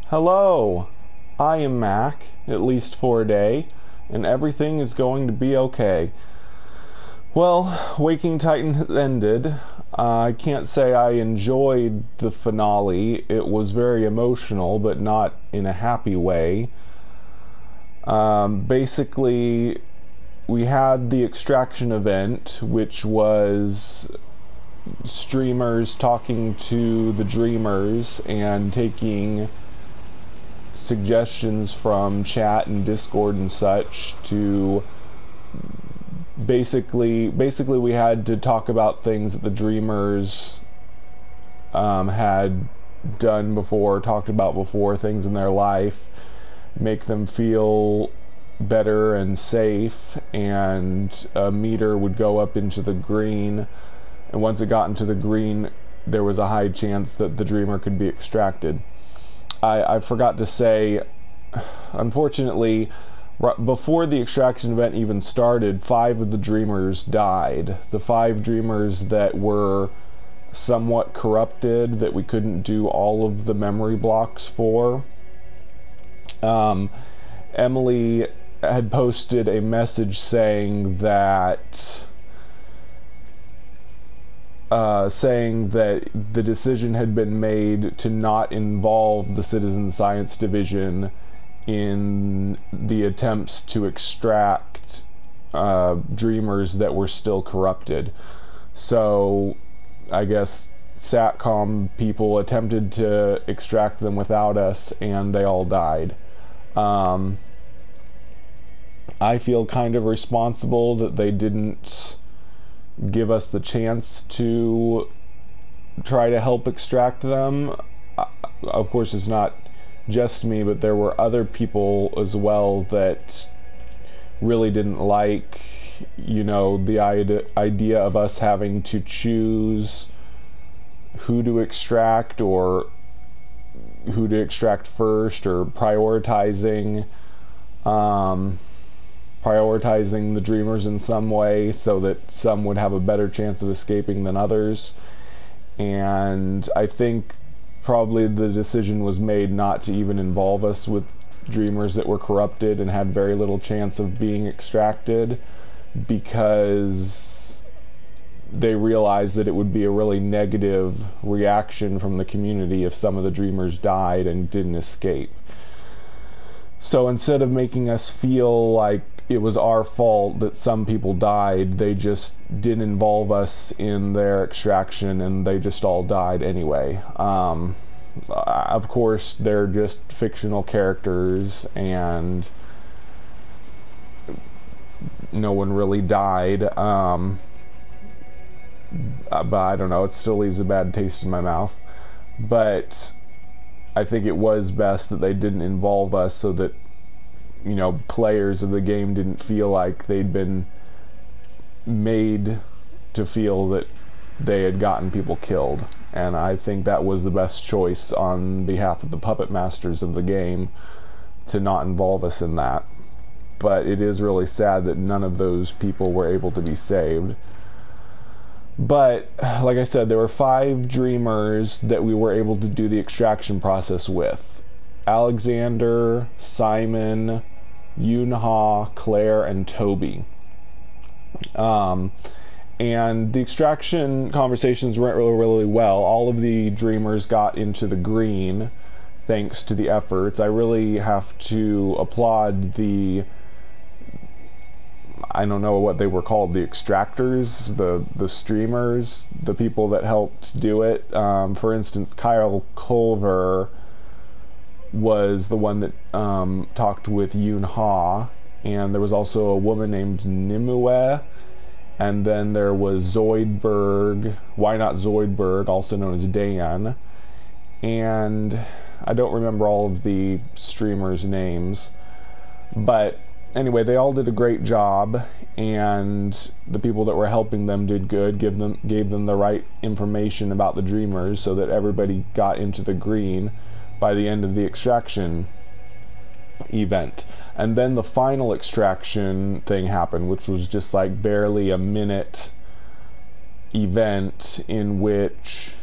Hello, I am Mac, at least for a day, and everything is going to be okay. Well, Waking Titan has ended. I can't say I enjoyed the finale. It was very emotional, but not in a happy way. Basically, we had the extraction event, which was streamers talking to the dreamers and taking suggestions from chat and Discord and such to basically we had to talk about things that the dreamers had done before, talked about before, things in their life, make them feel better and safe, and a meter would go up into the green, and once it got into the green there was a high chance that the dreamer could be extracted. I forgot to say, unfortunately, before the extraction event even started, 5 of the dreamers died. The 5 dreamers that were somewhat corrupted, that we couldn't do all of the memory blocks for. Emily had posted a message saying that the decision had been made to not involve the Citizen Science Division in the attempts to extract dreamers that were still corrupted. So I guess SATCOM people attempted to extract them without us, and they all died. I feel kind of responsible that they didn't give us the chance to try to help extract them. Of course, it's not just me, but there were other people as well that really didn't like, the idea of us having to choose who to extract or who to extract first, or prioritizing the dreamers in some way so that some would have a better chance of escaping than others. And I think probably the decision was made not to even involve us with dreamers that were corrupted and had very little chance of being extracted, because they realized that it would be a really negative reaction from the community if some of the dreamers died and didn't escape. So instead of making us feel like it was our fault that some people died, they just didn't involve us in their extraction, and they just all died anyway. Of course, they're just fictional characters, and no one really died. But I don't know, it still leaves a bad taste in my mouth. But I think it was best that they didn't involve us, so that players of the game didn't feel like they'd been made to feel that they had gotten people killed. And I think that was the best choice on behalf of the puppet masters of the game, to not involve us in that. But it is really sad that none of those people were able to be saved. But like I said, there were 5 dreamers that we were able to do the extraction process with: Alexander, Simon, Yunha, Claire, and Toby. And the extraction conversations went really well. All of the dreamers got into the green thanks to the efforts. I really have to applaud I don't know what they were called, the extractors, the streamers, the people that helped do it. For instance, Kyle Culver was the one that talked with Yunha, and there was also a woman named Nimue, and then there was Zoidberg, Why Not Zoidberg, also known as Dan, and I don't remember all of the streamers' names, but anyway, they all did a great job, and the people that were helping them did good, gave them the right information about the dreamers so that everybody got into the green by the end of the extraction event. And then the final extraction thing happened, which was just like barely a minute event in which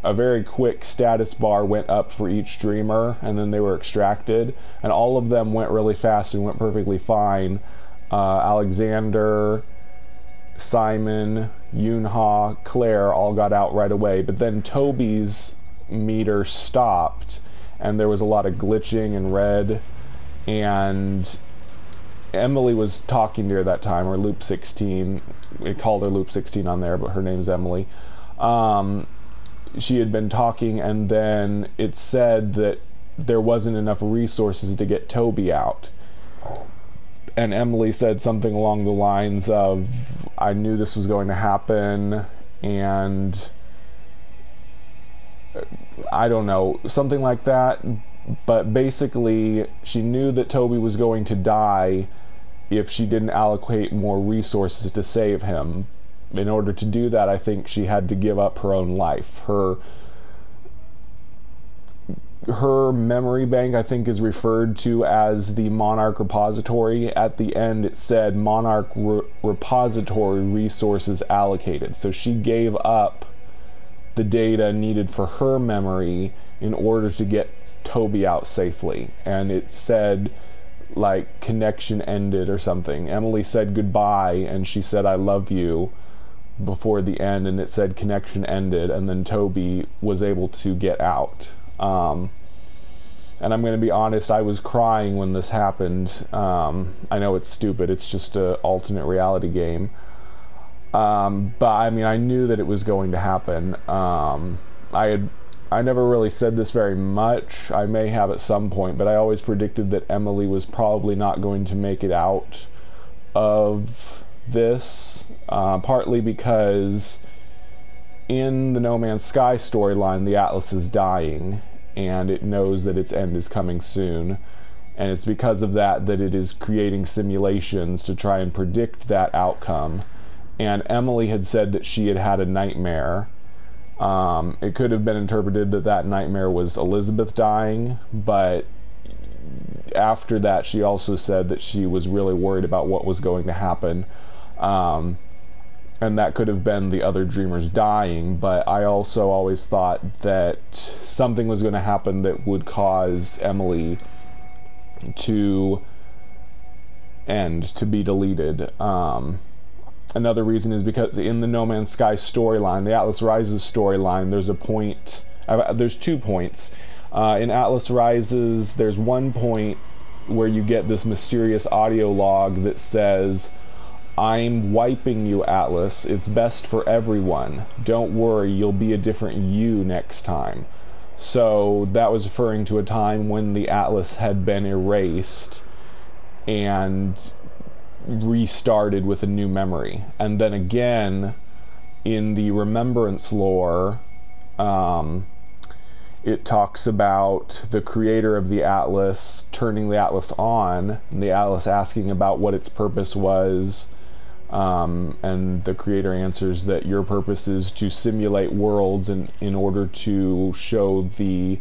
a very quick status bar went up for each dreamer, and then they were extracted, and all of them went really fast and went perfectly fine. Alexander, Simon, Yunha, Claire all got out right away, but then Toby's meter stopped, and there was a lot of glitching and red, and Emily was talking to her that time, or Loop 16. We called her Loop 16 on there, but her name's Emily. She had been talking, and then it said that there wasn't enough resources to get Toby out. And Emily said something along the lines of, I knew this was going to happen, and I don't know, something like that. But basically, she knew that Toby was going to die if she didn't allocate more resources to save him. In order to do that, I think she had to give up her own life. Her memory bank, I think, is referred to as the Monarch Repository. At the end, it said Monarch Repository resources allocated. So she gave up the data needed for her memory in order to get Toby out safely. And it said, like, connection ended or something. Emily said goodbye, and she said, I love you, before the end, and it said connection ended, and then Toby was able to get out. And I'm going to be honest, I was crying when this happened. I know it's stupid, it's just an alternate reality game. But I mean, I knew that it was going to happen. I never really said this very much. I may have at some point, but I always predicted that Emily was probably not going to make it out of this, partly because in the No Man's Sky storyline, the Atlas is dying, and it knows that its end is coming soon, and it's because of that that it is creating simulations to try and predict that outcome. And Emily had said that she had had a nightmare. It could have been interpreted that that nightmare was Elizabeth dying, but after that she also said that she was really worried about what was going to happen. And that could have been the other dreamers dying, but I also always thought that something was going to happen that would cause Emily to end, to be deleted. Another reason is because in the No Man's Sky storyline, the Atlas Rises storyline, there's a point, there's 2 points. In Atlas Rises, there's one point where you get this mysterious audio log that says, I'm wiping you, Atlas. It's best for everyone. Don't worry, you'll be a different you next time. So that was referring to a time when the Atlas had been erased and restarted with a new memory. And then again, in the Remembrance lore, it talks about the creator of the Atlas turning the Atlas on, and the Atlas asking about what its purpose was. And the creator answers that your purpose is to simulate worlds in order to show the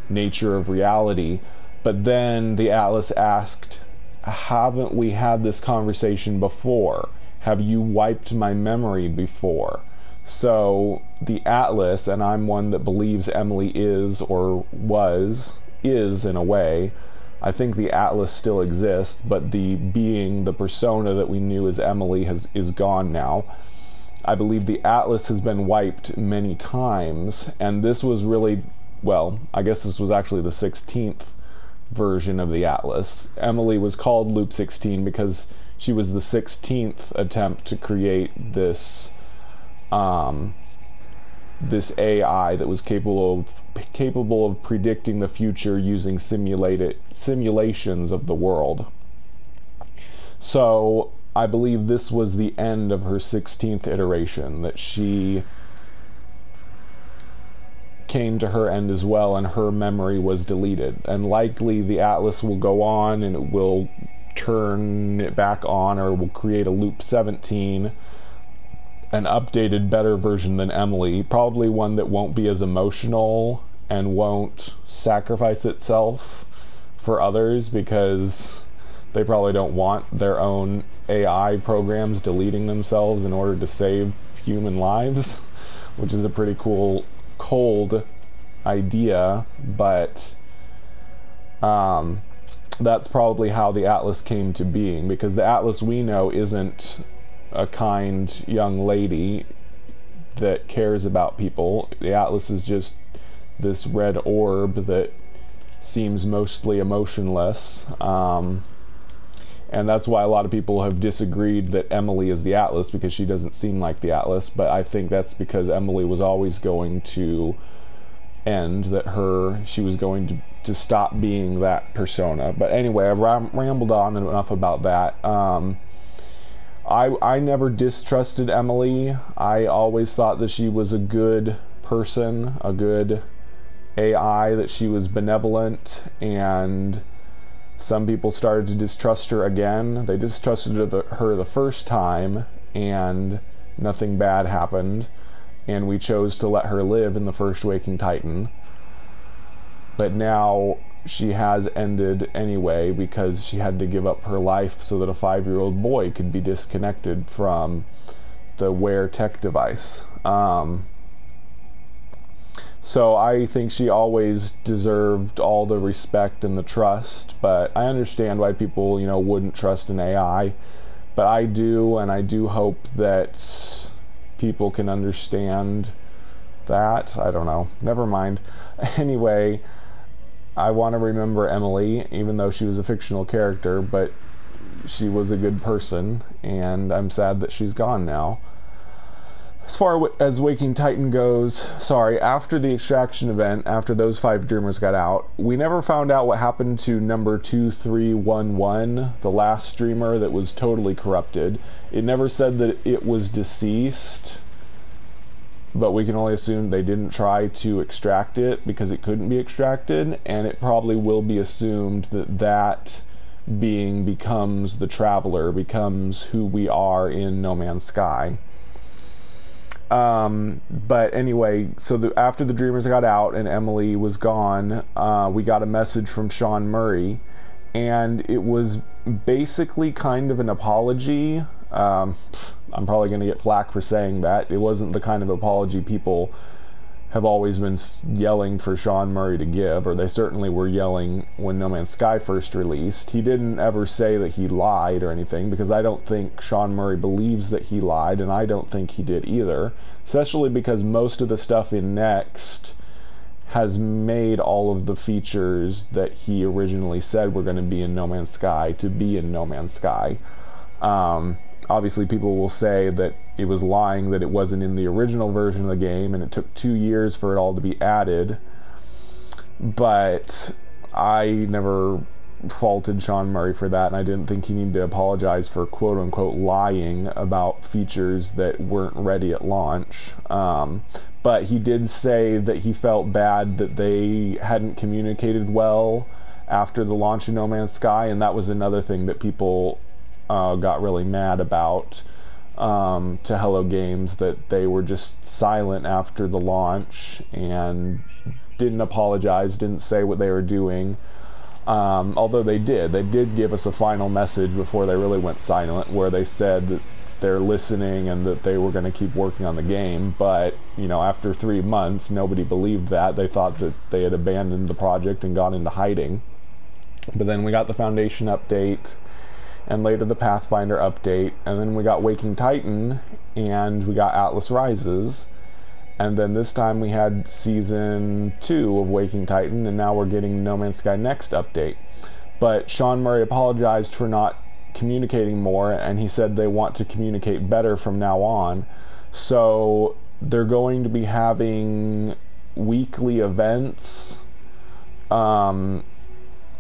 nature of reality. But then the Atlas asked, haven't we had this conversation before? Have you wiped my memory before? So the Atlas, and I'm one that believes Emily is, or is in a way, I think the Atlas still exists, but the being, the persona that we knew as Emily is gone now. I believe the Atlas has been wiped many times, and this was really, well, I guess this was actually the 16th version of the Atlas. Emily was called Loop 16 because she was the 16th attempt to create this this AI that was capable of predicting the future using simulations of the world. So I believe this was the end of her 16th iteration, that she came to her end as well, and her memory was deleted. And likely the Atlas will go on and it will turn it back on, or will create a Loop 17, an updated, better version than Emily, probably one that won't be as emotional and won't sacrifice itself for others, because they probably don't want their own AI programs deleting themselves in order to save human lives, which is a pretty cool cold idea, but that's probably how the Atlas came to being, because the Atlas we know isn't a kind young lady that cares about people. The Atlas is just this red orb that seems mostly emotionless, and that's why a lot of people have disagreed that Emily is the Atlas, because she doesn't seem like the Atlas. But I think that's because Emily was always going to end, that she was going to stop being that persona. But anyway, I've rambled on enough about that. I never distrusted Emily. I always thought that she was a good person, a good AI, that she was benevolent, and some people started to distrust her again. They distrusted her the first time, and nothing bad happened, and we chose to let her live in the first Waking Titan. But now she has ended anyway, because she had to give up her life so that a 5-year-old boy could be disconnected from the Wear tech device. So I think she always deserved all the respect and the trust, but I understand why people, wouldn't trust an AI. But I do, and I do hope that people can understand that. I don't know. Never mind. Anyway, I want to remember Emily, even though she was a fictional character, but she was a good person, and I'm sad that she's gone now. As far as Waking Titan goes, after the extraction event, after those 5 dreamers got out, we never found out what happened to number 2311, the last dreamer that was totally corrupted. It never said that it was deceased, but we can only assume they didn't try to extract it because it couldn't be extracted, and it probably will be assumed that that being becomes the Traveler, becomes who we are in No Man's Sky. But anyway, so after the Dreamers got out and Emily was gone, we got a message from Sean Murray, and it was basically kind of an apology. I'm probably going to get flack for saying that. It wasn't the kind of apology people have always been yelling for Sean Murray to give, or they certainly were yelling when No Man's Sky first released. He didn't ever say that he lied or anything, because I don't think Sean Murray believes that he lied, and I don't think he did either, especially because most of the stuff in Next has made all of the features that he originally said were going to be in No Man's Sky to be in No Man's Sky. Obviously, people will say that it was lying, that it wasn't in the original version of the game, and it took 2 years for it all to be added. But I never faulted Sean Murray for that, and I didn't think he needed to apologize for quote-unquote lying about features that weren't ready at launch. But he did say that he felt bad that they hadn't communicated well after the launch of No Man's Sky, and that was another thing that people got really mad about to Hello Games, that they were just silent after the launch and didn't apologize, didn't say what they were doing. Although they did give us a final message before they really went silent, where they said that they're listening and that they were going to keep working on the game. But after 3 months, nobody believed that. They thought that they had abandoned the project and gone into hiding. But then we got the Foundation update, and later the Pathfinder update, and then we got Waking Titan, and we got Atlas Rises, and then this time we had Season 2 of Waking Titan, and now we're getting No Man's Sky Next update. But Sean Murray apologized for not communicating more, and he said they want to communicate better from now on. So they're going to be having weekly events.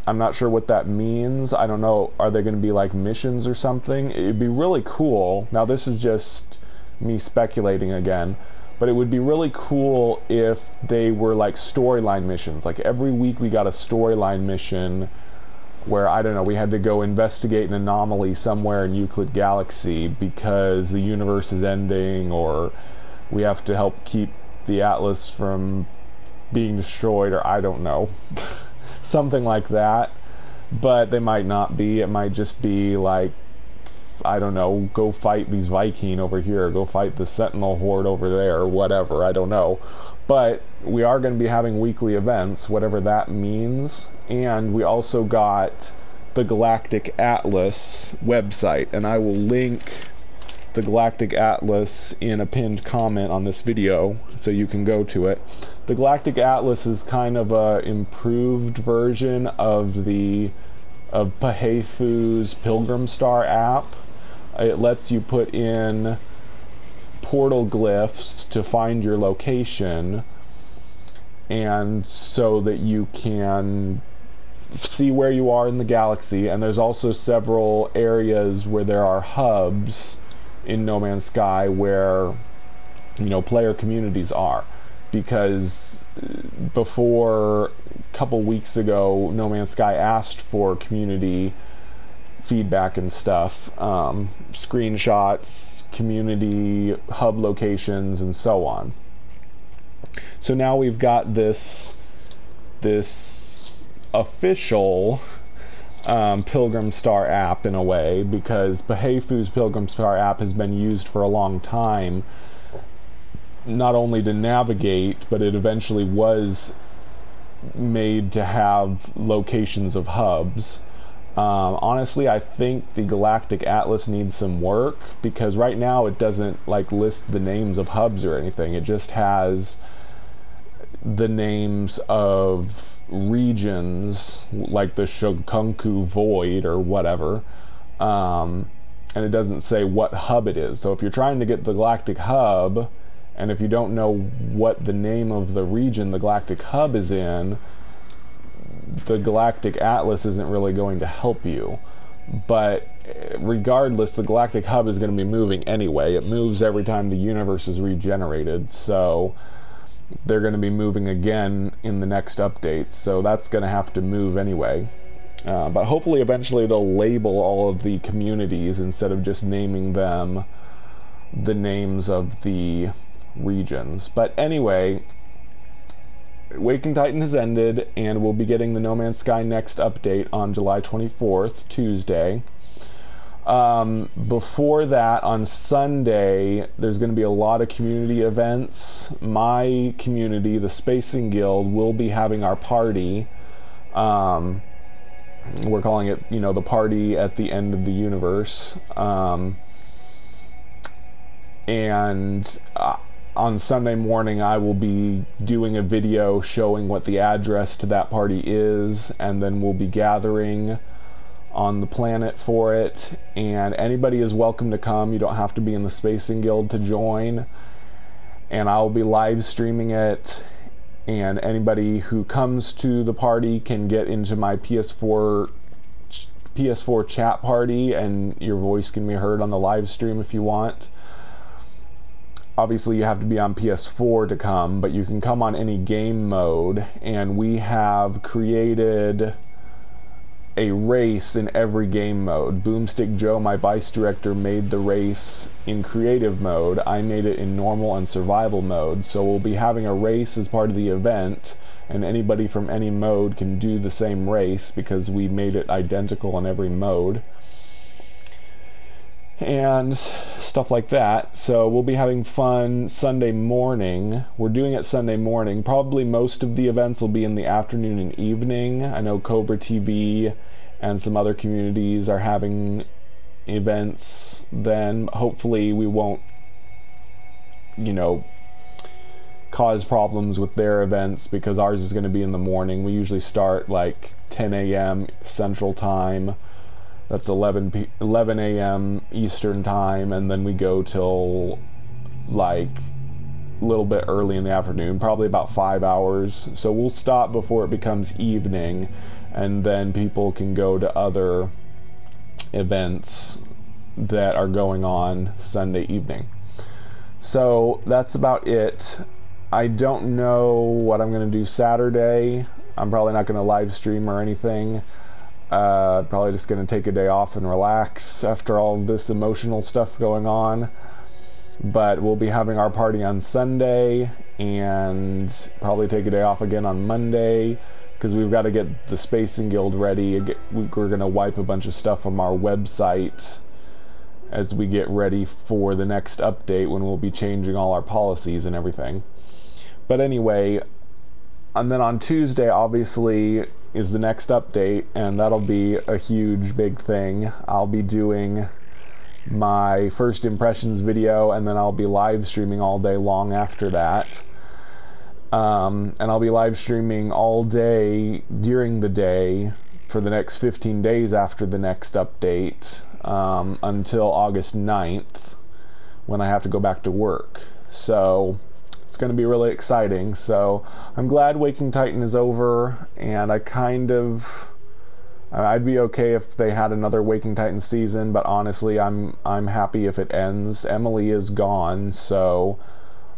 I'm not sure what that means. I don't know. Are they going to be like missions or something? It'd be really cool. Now, this is just me speculating again, but it would be really cool if they were like storyline missions. Like every week we got a storyline mission where, I don't know, we had to go investigate an anomaly somewhere in Euclid Galaxy because the universe is ending, or we have to help keep the Atlas from being destroyed, or I don't know. Something like that. But they might not be. It might just be like, I don't know, go fight these Viking over here, go fight the Sentinel horde over there, or whatever, I don't know. But we are going to be having weekly events, whatever that means. And we also got the Galactic Atlas website, and I will link the Galactic Atlas in a pinned comment on this video so you can go to it. The Galactic Atlas is kind of a improved version of Pahefu's Pilgrim Star app. It lets you put in portal glyphs to find your location, and so that you can see where you are in the galaxy. And there's also several areas where there are hubs in No Man's Sky where, you know, player communities are, because before, a couple weeks ago, No Man's Sky asked for community feedback and stuff, screenshots, community hub locations, and so on. So now we've got this official Pilgrim Star app in a way, because Pahefu's Pilgrim Star app has been used for a long time, not only to navigate, but it eventually was made to have locations of hubs. Honestly, I think the Galactic Atlas needs some work, because right now it doesn't like list the names of hubs or anything. It just has the names of regions, like the Shokunku Void or whatever, and it doesn't say what hub it is. So if you're trying to get the Galactic Hub, and if you don't know what the name of the region the Galactic Hub is in, the Galactic Atlas isn't really going to help you. But regardless, the Galactic Hub is going to be moving anyway. It moves every time the universe is regenerated, so they're going to be moving again in the next update, so that's going to have to move anyway. But hopefully eventually they'll label all of the communities instead of just naming them the names of the regions. But anyway, Waking Titan has ended, and we'll be getting the No Man's Sky next update on July 24th, Tuesday. Before that, on Sunday, there's going to be a lot of community events. My community, the Spacing Guild, will be having our party. We're calling it, you know, the party at the end of the universe. On Sunday morning, I will be doing a video showing what the address to that party is, and then we'll be gathering on the planet for it, and anybody is welcome to come. You don't have to be in the Spacing Guild to join, and I'll be live streaming it, and anybody who comes to the party can get into my PS4 chat party, and your voice can be heard on the live stream if you want. Obviously you have to be on PS4 to come, but you can come on any game mode, and we have created a race in every game mode. Boomstick Joe, my vice director, made the race in creative mode. I made it in normal and survival mode. So we'll be having a race as part of the event, and anybody from any mode can do the same race because we made it identical in every mode. And stuff like that. So we'll be having fun Sunday morning. We're doing it Sunday morning. Probably most of the events will be in the afternoon and evening. I know Cobra TV and some other communities are having events then. Hopefully we won't, you know, cause problems with their events, because ours is going to be in the morning. We usually start like 10 a.m. Central Time. That's 11 a.m. Eastern Time, and then we go till like a little bit early in the afternoon, probably about 5 hours. So we'll stop before it becomes evening, and then people can go to other events that are going on Sunday evening. So that's about it. I don't know what I'm going to do Saturday. I'm probably not going to live stream or anything. Probably just going to take a day off and relax after all of this emotional stuff going on. But we'll be having our party on Sunday, and probably take a day off again on Monday, because we've got to get the Spacing Guild ready. We're going to wipe a bunch of stuff from our website as we get ready for the next update, when we'll be changing all our policies and everything. But anyway, and then on Tuesday, obviously, is the next update, and that'll be a huge, big thing. I'll be doing my first impressions video, and then I'll be live streaming all day long after that. And I'll be live streaming all day during the day for the next 15 days after the next update, until August 9th, when I have to go back to work. So it's going to be really exciting. So I'm glad Waking Titan is over, and I'd be okay if they had another Waking Titan season, but honestly, I'm happy if it ends. Emily is gone, so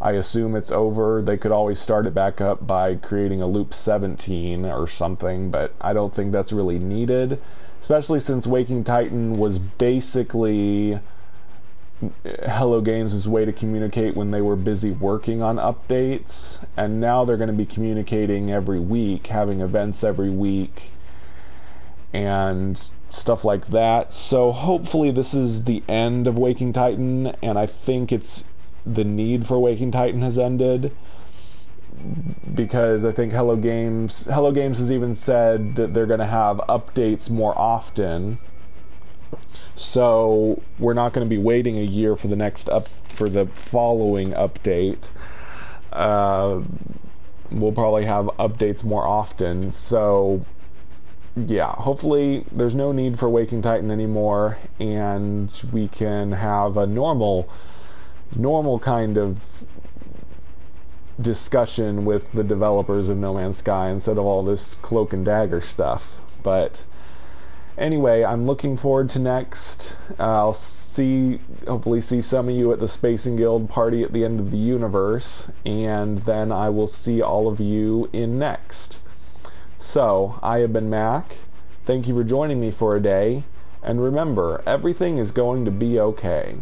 I assume it's over. They could always start it back up by creating a loop 17 or something, but I don't think that's really needed, especially since Waking Titan was basically Hello Games' way to communicate when they were busy working on updates, and now they're going to be communicating every week, having events every week and stuff like that. So hopefully this is the end of Waking Titan, and I think the need for Waking Titan has ended, because I think Hello Games has even said that they're going to have updates more often. So we're not going to be waiting a year for the following update. We'll probably have updates more often. So yeah, hopefully there's no need for Waking Titan anymore, and we can have a normal kind of discussion with the developers of No Man's Sky instead of all this cloak and dagger stuff. But anyway, I'm looking forward to next. I'll hopefully see some of you at the Spacing Guild party at the end of the universe, and then I will see all of you in next. So, I have been Mac. Thank you for joining me for a day, and remember, everything is going to be okay.